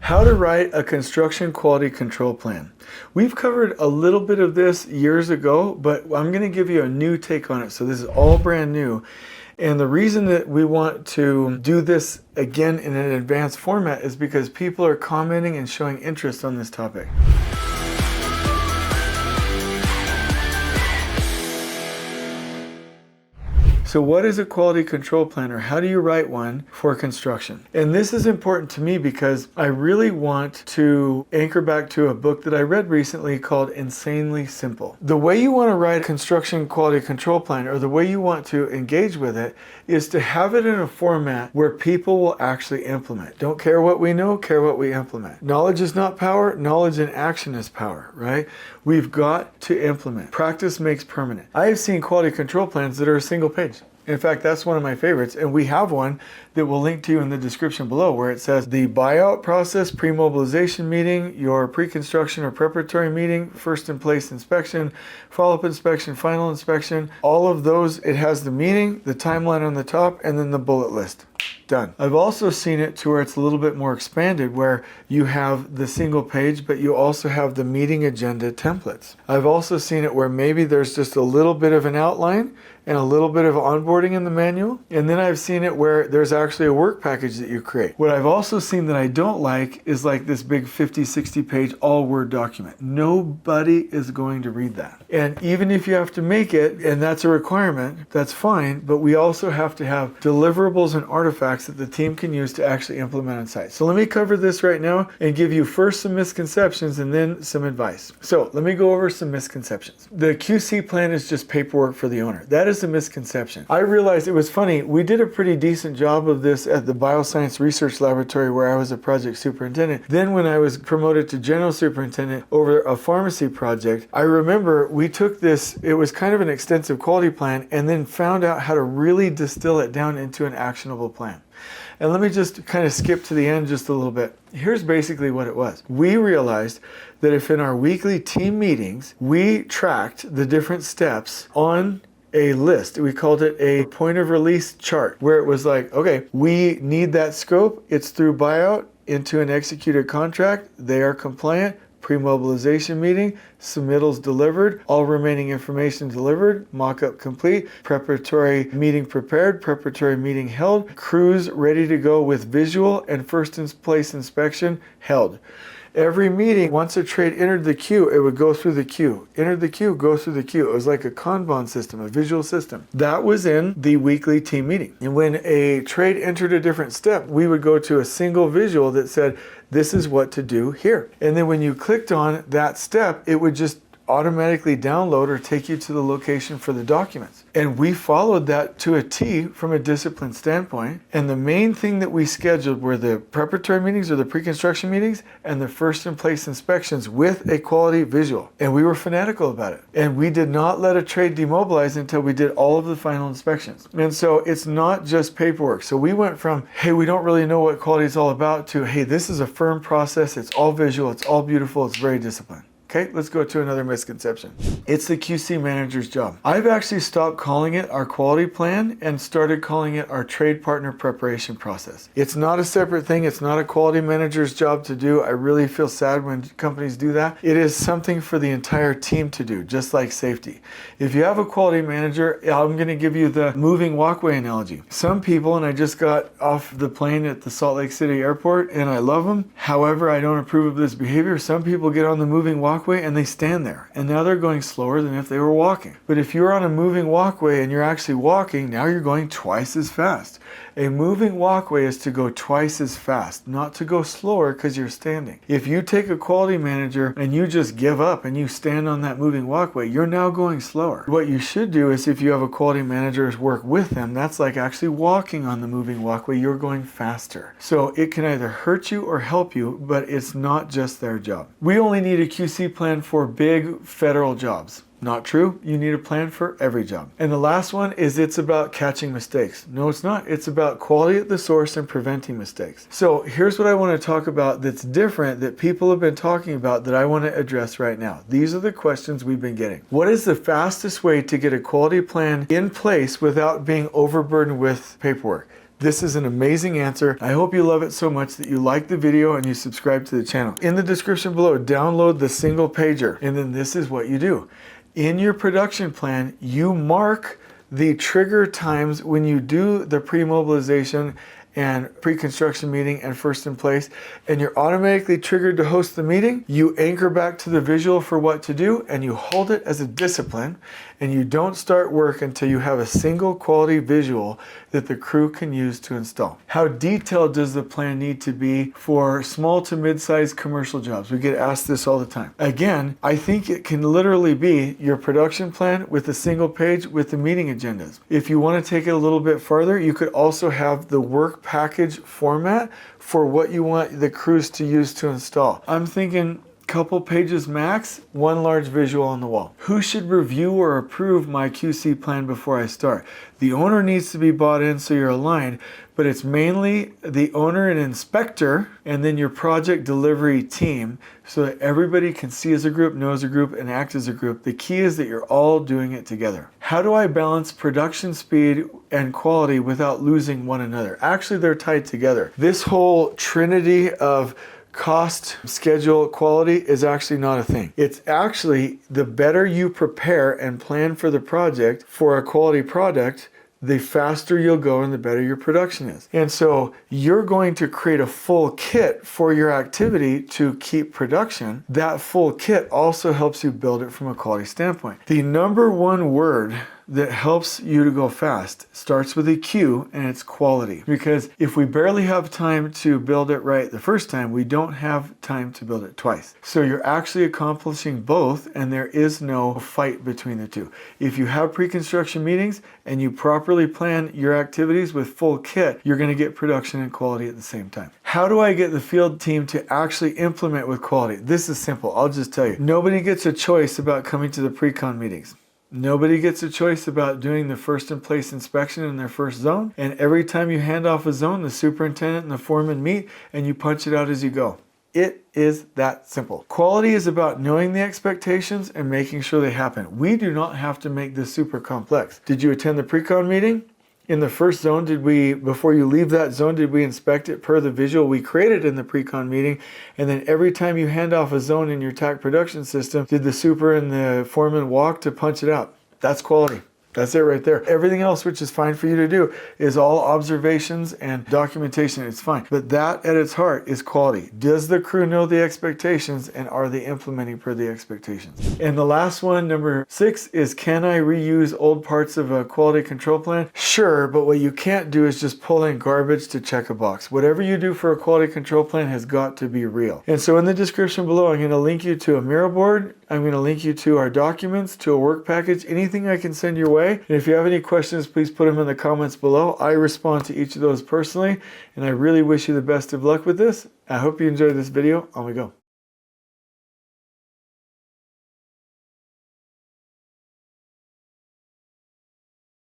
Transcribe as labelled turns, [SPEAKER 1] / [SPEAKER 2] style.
[SPEAKER 1] How to write a construction quality control plan. We've covered a little bit of this years ago, but I'm going to give you a new take on it. So this is all brand new. And the reason that we want to do this again in an advanced format is because people are commenting and showing interest on this topic. So what is a quality control plan, or how do you write one for construction? And this is important to me because I really want to anchor back to a book that I read recently called Insanely Simple. The way you want to write a construction quality control plan, or the way you want to engage with it, is to have it in a format where people will actually implement. Don't care what we know, care what we implement. Knowledge is not power, knowledge in action is power, right? We've got to implement. Practice makes permanent. I have seen quality control plans that are a single page. In fact, that's one of my favorites, and we have one that we'll link to you in the description below where it says the buyout process, pre-mobilization meeting, your pre-construction or preparatory meeting, first in place inspection, follow-up inspection, final inspection, all of those. It has the meeting, the timeline on the top, and then the bullet list. Done. I've also seen it to where it's a little bit more expanded, where you have the single page, but you also have the meeting agenda templates. I've also seen it where maybe there's just a little bit of an outline and a little bit of onboarding in the manual. And then I've seen it where there's actually a work package that you create. What I've also seen that I don't like is like this big 50, 60 page all Word document. Nobody is going to read that. And even if you have to make it, and that's a requirement, that's fine, but we also have to have deliverables and artifacts that the team can use to actually implement on site. So let me cover this right now and give you first some misconceptions and then some advice. So let me go over some misconceptions. The QC plan is just paperwork for the owner. That is a misconception. I realized it was funny. We did a pretty decent job of this at the Bioscience Research Laboratory where I was a project superintendent. Then when I was promoted to general superintendent over a pharmacy project, I remember we took this, it was kind of an extensive quality plan, and then found out how to really distill it down into an actionable plan. And let me just kind of skip to the end just a little bit. Here's basically what it was. We realized that if in our weekly team meetings, we tracked the different steps on a list. We called it a point of release chart, where it was like, okay, we need that scope. It's through buyout into an executed contract. They are compliant. Pre-mobilization meeting, submittals delivered, all remaining information delivered, mock-up complete, preparatory meeting prepared, preparatory meeting held, crews ready to go with visual, and first in place inspection held. Every meeting, once a trade entered the queue, it would go through the queue. Entered the queue, go through the queue. It was like a Kanban system, a visual system. That was in the weekly team meeting. And when a trade entered a different step, we would go to a single visual that said, this is what to do here. And then when you clicked on that step, it would just automatically download or take you to the location for the documents. And we followed that to a T from a discipline standpoint. And the main thing that we scheduled were the preparatory meetings or the pre-construction meetings and the first in place inspections with a quality visual. And we were fanatical about it. And we did not let a trade demobilize until we did all of the final inspections. And so it's not just paperwork. So we went from, hey, we don't really know what quality is all about, to, hey, this is a firm process. It's all visual. It's all beautiful. It's very disciplined. Okay, let's go to another misconception. It's the QC manager's job. I've actually stopped calling it our quality plan and started calling it our trade partner preparation process. It's not a separate thing. It's not a quality manager's job to do. I really feel sad when companies do that. It is something for the entire team to do, just like safety. If you have a quality manager, I'm going to give you the moving walkway analogy. Some people, and I just got off the plane at the Salt Lake City airport and I love them. However, I don't approve of this behavior. Some people get on the moving walkway and they stand there, and now they're going slower than if they were walking. But if you're on a moving walkway and you're actually walking, now you're going twice as fast. A moving walkway is to go twice as fast, not to go slower because you're standing. If you take a quality manager and you just give up and you stand on that moving walkway, you're now going slower. What you should do is, if you have a quality manager, work with them. That's like actually walking on the moving walkway. You're going faster. So it can either hurt you or help you, but it's not just their job. We only need a QC plan for big federal jobs. Not true. You need a plan for every job. And the last one is it's about catching mistakes. No, it's not. It's about quality at the source and preventing mistakes. So here's what I want to talk about that's different, that people have been talking about, that I want to address right now. These are the questions we've been getting. What is the fastest way to get a quality plan in place without being overburdened with paperwork? This is an amazing answer. I hope you love it so much that you like the video and you subscribe to the channel. In the description below, download the single pager, and then this is what you do. In your production plan, you mark the trigger times when you do the pre-mobilization and pre-construction meeting and first in place, and you're automatically triggered to host the meeting. You anchor back to the visual for what to do, and you hold it as a discipline, and you don't start work until you have a single quality visual that the crew can use to install. How detailed does the plan need to be for small to mid-sized commercial jobs? We get asked this all the time. Again, I think it can literally be your production plan with a single page with the meeting agendas. If you want to take it a little bit further, you could also have the work package format for what you want the crews to use to install. I'm thinking couple pages max, one large visual on the wall. Who should review or approve my QC plan before I start? The owner needs to be bought in so you're aligned, but it's mainly the owner and inspector, and then your project delivery team, so that everybody can see as a group, know as a group, and act as a group. The key is that you're all doing it together. How do I balance production speed and quality without losing one another? Actually, they're tied together. This whole trinity of cost, schedule, quality is actually not a thing. It's actually the better you prepare and plan for the project for a quality product, the faster you'll go and the better your production is. And so you're going to create a full kit for your activity to keep production. That full kit also helps you build it from a quality standpoint. The number one word that helps you to go fast starts with a Q, and it's quality. Because if we barely have time to build it right the first time, we don't have time to build it twice. So you're actually accomplishing both, and there is no fight between the two. If you have pre-construction meetings and you properly plan your activities with full kit, you're going to get production and quality at the same time. How do I get the field team to actually implement with quality? This is simple. I'll just tell you. Nobody gets a choice about coming to the pre-con meetings. Nobody gets a choice about doing the first in place inspection in their first zone. And every time you hand off a zone, the superintendent and the foreman meet and you punch it out as you go. It is that simple. Quality is about knowing the expectations and making sure they happen. We do not have to make this super complex. Did you attend the pre-con meeting? In the first zone, before you leave that zone, did we inspect it per the visual we created in the pre-con meeting? And then every time you hand off a zone in your TAC production system, did the super and the foreman walk to punch it out? That's quality. That's it right there. Everything else, which is fine for you to do, is all observations and documentation. It's fine. But that at its heart is quality. Does the crew know the expectations, and are they implementing per the expectations? And the last one, number 6, is can I reuse old parts of a quality control plan? Sure, but what you can't do is just pull in garbage to check a box. Whatever you do for a quality control plan has got to be real. And so in the description below, I'm going to link you to a Miro board. I'm going to link you to our documents, to a work package, anything I can send your way. And if you have any questions, please put them in the comments below. I respond to each of those personally, and I really wish you the best of luck with this. I hope you enjoyed this video. On we go.